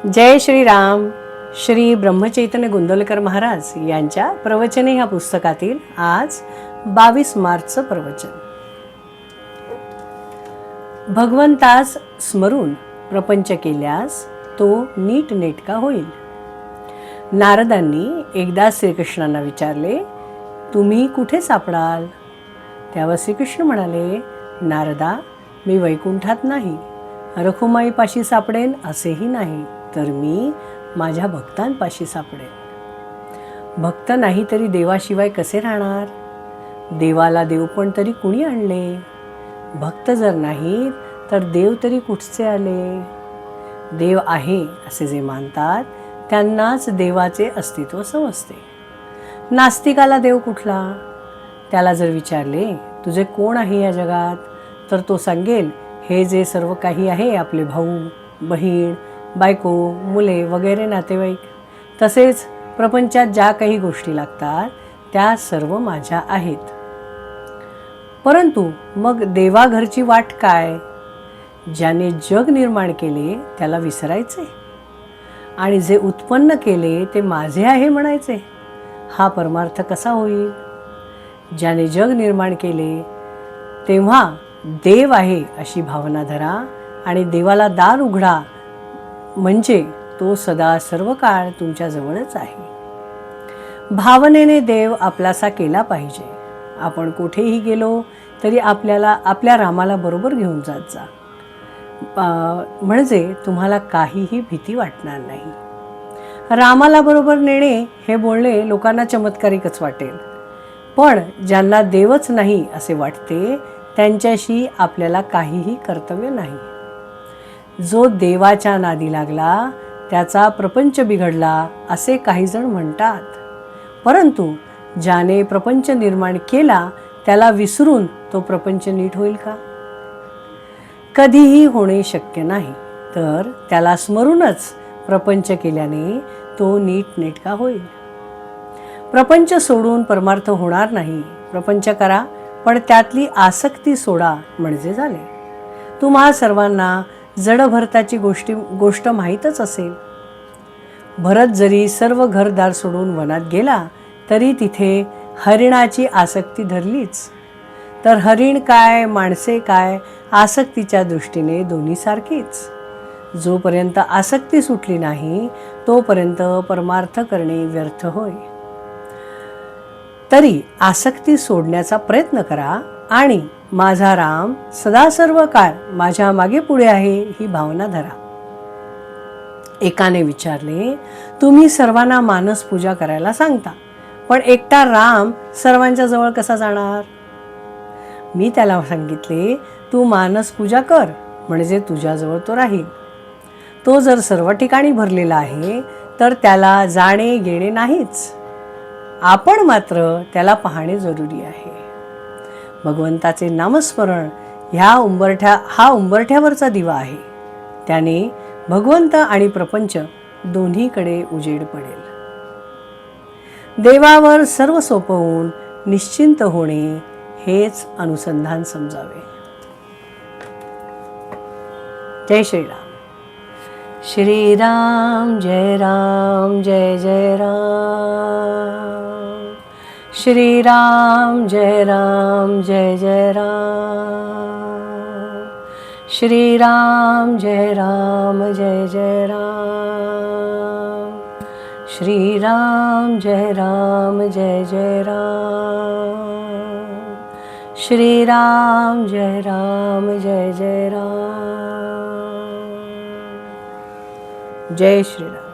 जय श्रीराम. श्री ब्रह्मचैतन्य गोंदवलेकर महाराज यांच्या प्रवचने ह्या पुस्तकातील आज 22 मार्चचं प्रवचन. भगवंतास स्मरून प्रपंच केल्यास तो नीट नेटका होईल. नारदांनी एकदा श्रीकृष्णांना विचारले, तुम्ही कुठे सापडाल? तेव्हा श्रीकृष्ण म्हणाले, नारदा, मी वैकुंठात नाही, रखुमाईपाशी सापडेन असेही नाही, तर मी माझ्या भक्तांपाशी सापडेन. भक्त नाही तरी देवाशिवाय कसे राहणार? देवाला देव पण तरी कुणी आणले? भक्त जर नाहीत तर देव तरी कुठचे आले? देव आहे असे जे मानतात त्यांनाच देवाचे अस्तित्व समजते. नास्तिकाला देव कुठला? त्याला जर विचारले, तुझे कोण आहे या जगात, तर तो सांगेल, हे जे सर्व काही आहे, आपले भाऊ बहीण बायको मुले वगैरे नातेवाईक, तसेच प्रपंचात ज्या काही गोष्टी लागतात त्या सर्व माझ्या आहेत. परंतु मग देवाघरची वाट काय? ज्याने जग निर्माण केले त्याला विसरायचे आणि जे उत्पन्न केले ते माझे आहे म्हणायचे. हा परमार्थ कसा होईल? ज्याने जग निर्माण केले तेव्हा देव आहे अशी भावना धरा आणि देवाला दार उघडा, म्हणजे तो सदा सर्व काळ तुमच्या जवळच आहे. भावनेने देव आपलासा केला पाहिजे. आपण कुठेही गेलो तरी आपल्याला आपल्या रामाला बरोबर घेऊन जात जा, म्हणजे तुम्हाला काहीही भीती वाटणार नाही. रामाला बरोबर नेणे हे बोलणे लोकांना चमत्कारिकच वाटेल, पण ज्यांना देवच नाही असे वाटते त्यांच्याशी आपल्याला काहीही कर्तव्य नाही. जो देवाच्या नादी लागला त्याचा प्रपंच बिघडला असे काही जण म्हणतात, परंतु ज्याने प्रपंच निर्माण केला त्याला विसरून तो प्रपंच नीट होईल का? कधीही होणे शक्य नाही. तर त्याला स्मरूनच प्रपंच केल्याने तो नीट नेटका होईल. प्रपंच सोडून परमार्थ होणार नाही. प्रपंच करा पण त्यातली आसक्ती सोडा म्हणजे झाले. तुम्हा सर्वांना जड भरताची गोष्ट माहीतच असेल. भरत जरी सर्व घरदार सोडून वनात गेला तरी तिथे हरिणाची आसक्ती धरलीच. तर हरिण काय माणसे काय, आसक्तीच्या दृष्टीने दोन्ही सारखीच. जोपर्यंत आसक्ती सुटली नाही तोपर्यंत परमार्थ करणे व्यर्थ होय. तरी आसक्ती सोडण्याचा प्रयत्न करा आणि माझा राम सदा सर्व काळ माझ्या मागे पुढे आहे ही भावना धरा. एकाने विचारले, तुम्ही सर्वांना मानस पूजा करायला सांगता, पण एकटा राम सर्वांच्या जवळ कसा जाणार? मी त्याला सांगितले, तू मानस पूजा कर, म्हणजे तुझ्याजवळ तो राहील. तो जर सर्व ठिकाणी भरलेला आहे तर त्याला जाणे येणे नाहीच. आपण मात्र त्याला पाहणे जरुरी आहे. भगवंताचे नामस्मरण हा उंबरठ्यावरचा दिवा आहे. त्याने भगवंत आणि प्रपंच दोन्हीकडे उजेड पडेल. देवावर सर्व सोपवून निश्चिंत होणे हेच अनुसंधान समजावे. जय श्रीराम. श्रीराम जय राम जय जय राम. श्रीराम जय राम जय जय राम. श्रीराम जय राम जय जय राम. श्रीराम जय राम जय जय राम. श्रीराम जय राम जय जय राम. जय श्रीराम.